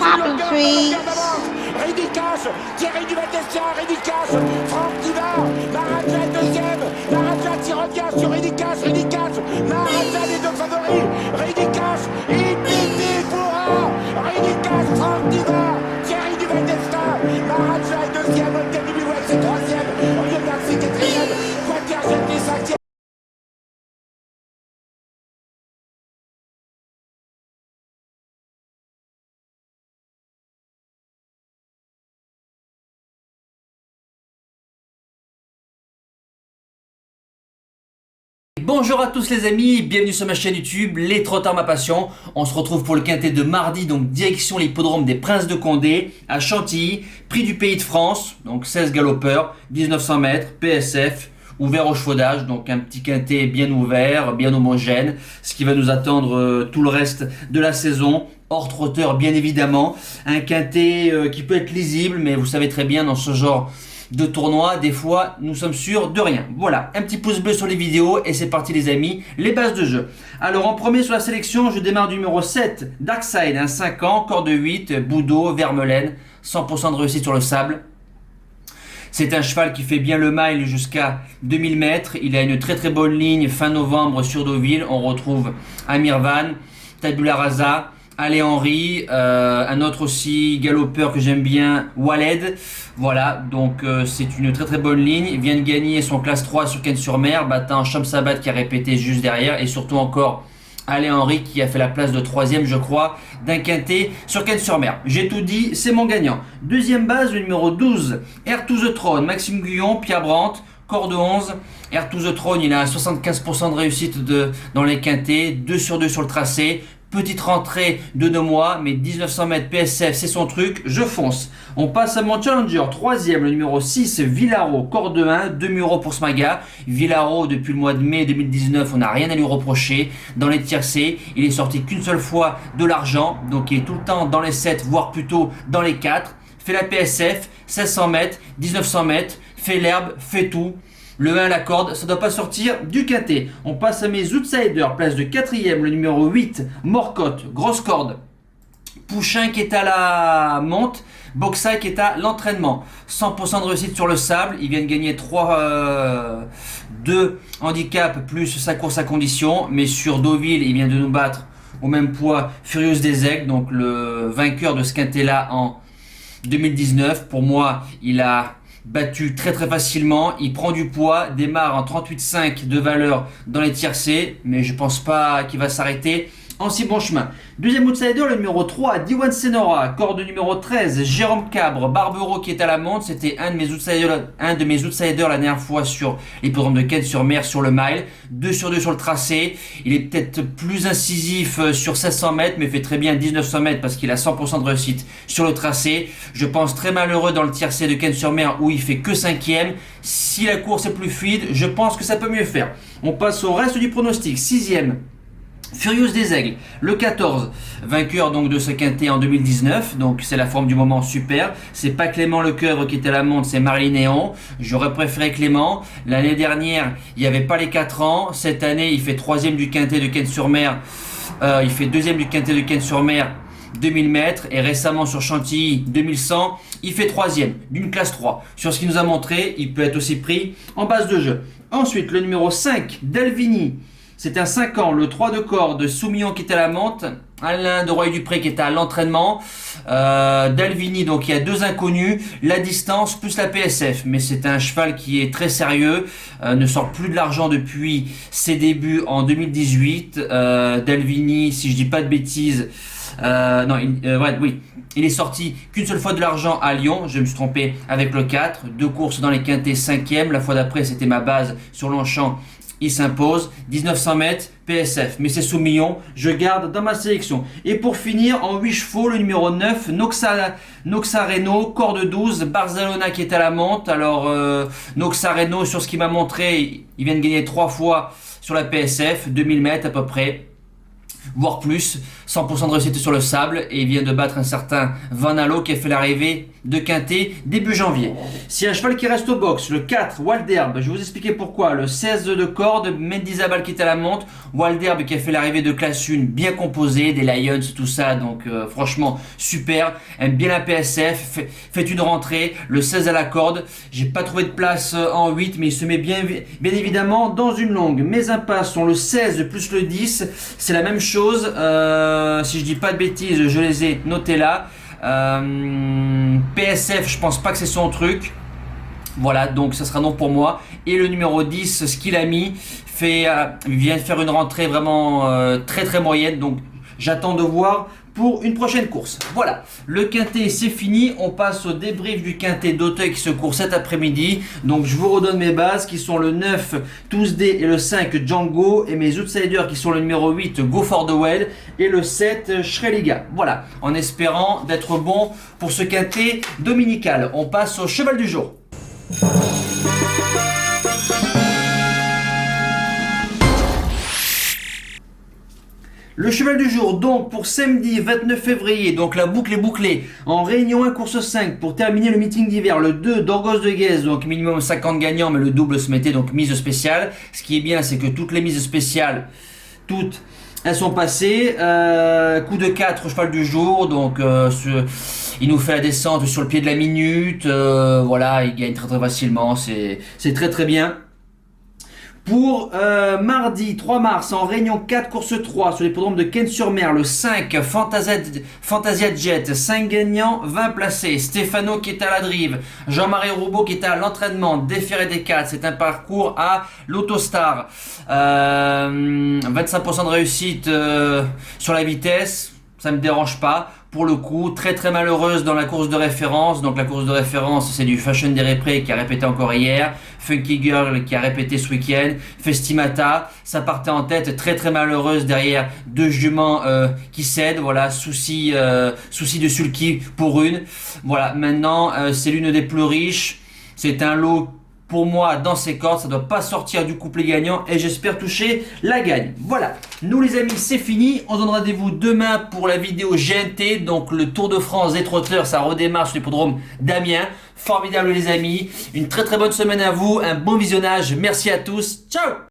Popping trees. Ridicache, Thierry du Val-d'Estia, Ridicache, Franck Diva, Maraja deuxième, Maraja qui revient sur Ridicache, Maraja les deux favoris, Ridicache, Ipiti Foura, Ridicache, Franck Diva, Thierry du Val-d'Estia, Maraja est deuxième, Olga Bilouet c'est troisième, Olivier Garcia quatrième, Quater Jetty cinquième. Bonjour à tous les amis, bienvenue sur ma chaîne YouTube, Les Trottards ma passion. On se retrouve pour le quintet de mardi, donc direction l'hippodrome des Princes de Condé à Chantilly, prix du pays de France, donc 16 galopeurs, 1900 mètres, PSF, ouvert au chevaudage, donc un petit quintet bien ouvert, bien homogène, ce qui va nous attendre tout le reste de la saison. Hors trotteur bien évidemment, un quintet qui peut être lisible, mais vous savez très bien dans ce genre de tournoi, des fois nous sommes sûrs de rien. Voilà, un petit pouce bleu sur les vidéos et c'est parti les amis, les bases de jeu. Alors en premier sur la sélection, je démarre du numéro 7, Darkside, un 5 ans, corde 8, Boudot, Vermelaine, 100% de réussite sur le sable. C'est un cheval qui fait bien le mile jusqu'à 2000 mètres. Il a une très très bonne ligne fin novembre sur Deauville. On retrouve Amir Van, Tabula Rasa, Ale Henry, un autre aussi galopeur que j'aime bien, Waled. Voilà, donc c'est une très très bonne ligne. Il vient de gagner son classe 3 sur Cannes-sur-Mer, battant Shamsabat qui a répété juste derrière. Et surtout encore Ale Henry qui a fait la place de 3ème je crois d'un quintet sur Cannes-sur-Mer. J'ai tout dit, c'est mon gagnant. Deuxième base, le numéro 12, Air to the Throne, Maxime Guyon, Pierre Brandt, corde 11. Air to the Throne, il a 75% de réussite dans les quintets, 2 sur 2 sur le tracé. Petite rentrée de 2 mois, mais 1900 mètres PSF, c'est son truc, je fonce. On passe à mon challenger, 3ème, le numéro 6, Villaro, corde 1, 2000 € pour Smaga. Villaro, depuis le mois de mai 2019, on n'a rien à lui reprocher. Dans les tiercés, il est sorti qu'une seule fois de l'argent, donc il est tout le temps dans les 7, voire plutôt dans les 4. Fait la PSF, 1600 mètres, 1900 mètres, fait l'herbe, fait tout. Le 1 à la corde, ça ne doit pas sortir du quintet. On passe à mes outsiders, place de 4ème, le numéro 8, Morcotte, grosse corde. Pouchin qui est à la monte, Boxai qui est à l'entraînement. 100% de réussite sur le sable, il vient de gagner 2 handicaps plus sa course à condition. Mais sur Deauville, il vient de nous battre au même poids Furious des Aigles, donc le vainqueur de ce quintet là en 2019. Pour moi, il a battu très très facilement, il prend du poids, démarre en 38,5 de valeur dans les tiercés, mais je pense pas qu'il va s'arrêter en si bon chemin. Deuxième outsider, le numéro 3, Diwan Senora, corde numéro 13, Jérôme Cabre, Barbero qui est à la monte. C'était un de mes outsiders la dernière fois sur l'hippodrome de Cannes-sur-Mer sur le mile. 2 sur 2 sur le tracé. Il est peut-être plus incisif sur 1600 mètres, mais fait très bien 1900 mètres parce qu'il a 100% de réussite sur le tracé. Je pense très malheureux dans le tiercé de Cannes-sur-Mer où il fait que 5ème. Si la course est plus fluide, je pense que ça peut mieux faire. On passe au reste du pronostic. 6ème. Furious des Aigles, le 14, vainqueur donc de ce quintet en 2019, donc c'est la forme du moment super. C'est pas Clément Lecoeuvre qui était à la monte, c'est Marilyn Néon. J'aurais préféré Clément. L'année dernière, il n'y avait pas les 4 ans. Cette année, il fait 3ème du quintet de Cannes-sur-Mer. Il fait 2ème du quintet de Cannes-sur-Mer. 2000 mètres et récemment sur Chantilly 2100, il fait 3ème d'une classe 3. Sur ce qu'il nous a montré, il peut être aussi pris en base de jeu. Ensuite, le numéro 5, Delvini. C'est un 5 ans, le 3 de corde, Soumillon qui est à la monte, Alain de Roy-Dupré qui est à l'entraînement, Dalvini, donc il y a 2 inconnus, la distance plus la PSF. Mais c'est un cheval qui est très sérieux, ne sort plus de l'argent depuis ses débuts en 2018. Dalvini, si je dis pas de bêtises, il est sorti qu'une seule fois de l'argent à Lyon, je me suis trompé avec le 4, 2 courses dans les quintets 5ème, la fois d'après c'était ma base sur Longchamp. Il s'impose, 1900 mètres, PSF, mais c'est Soumillon, je garde dans ma sélection. Et pour finir, en 8 chevaux, le numéro 9, Noxareno, corde 12, Barcelona qui est à la monte. Alors, Noxareno, sur ce qu'il m'a montré, il vient de gagner 3 fois sur la PSF, 2000 mètres à peu près. voire plus, 100% de réussite sur le sable, et il vient de battre un certain Van Allo qui a fait l'arrivée de Quintet début janvier. Si un cheval qui reste au box, le 4, Walderb, je vais vous expliquer pourquoi, le 16 de corde, Mendizabal qui est à la monte, Walderb qui a fait l'arrivée de classe 1 bien composée, des Lions, tout ça, donc franchement super, aime bien la PSF, fait une rentrée, le 16 à la corde, j'ai pas trouvé de place en 8, mais il se met bien évidemment dans une longue. Mes impasses sont le 16 plus le 10, c'est la même chose, si je dis pas de bêtises, je les ai notés là. PSF, je pense pas que c'est son truc. Voilà, donc ça sera non pour moi. Et le numéro 10, ce qu'il a mis, vient de faire une rentrée vraiment très très moyenne. Donc j'attends de voir pour une prochaine course. Voilà, le quintet c'est fini. On passe au débrief du quintet d'Auteuil qui se court cet après-midi. Donc je vous redonne mes bases qui sont le 9 Tuesday et le 5 Django, et mes outsiders qui sont le numéro 8 Go for the Well et le 7 Shreliga. Voilà, en espérant d'être bon pour ce quintet dominical. On passe au cheval du jour. Le cheval du jour, donc pour samedi 29 février, donc la boucle est bouclée. En réunion 1, course 5, pour terminer le meeting d'hiver, le 2 d'Orgos de Guèze, donc minimum 50 gagnants, mais le double se mettait, donc mise spéciale. Ce qui est bien, c'est que toutes les mises spéciales, toutes, elles sont passées. Coup de 4 au cheval du jour, donc il nous fait la descente sur le pied de la minute. Voilà, il gagne très très facilement, c'est très très bien. Pour mardi 3 mars, en réunion 4, course 3, sur l'hippodrome de Cannes-sur-Mer, le 5, Fantasia Jet, 5 gagnants, 20 placés. Stéphano qui est à la drive, Jean-Marie Roubaud qui est à l'entraînement, déféré des 4, c'est un parcours à l'Autostar. 25% de réussite sur la vitesse, ça me dérange pas. Pour le coup, très très malheureuse dans la course de référence. Donc la course de référence, c'est du Fashion des Réprés qui a répété encore hier, Funky Girl qui a répété ce week-end, Festimata, ça partait en tête, très très malheureuse derrière deux juments qui cèdent. Voilà, souci de sulky pour une. Voilà, maintenant c'est l'une des plus riches. C'est un lot pour moi dans ses cordes, ça ne doit pas sortir du couplet gagnant et j'espère toucher la gagne. Voilà, nous les amis, c'est fini. On se donne rendez-vous demain pour la vidéo GNT, donc le Tour de France des trotteurs, ça redémarre sur l'hippodrome d'Amiens. Formidable les amis, une très très bonne semaine à vous, un bon visionnage, merci à tous, ciao.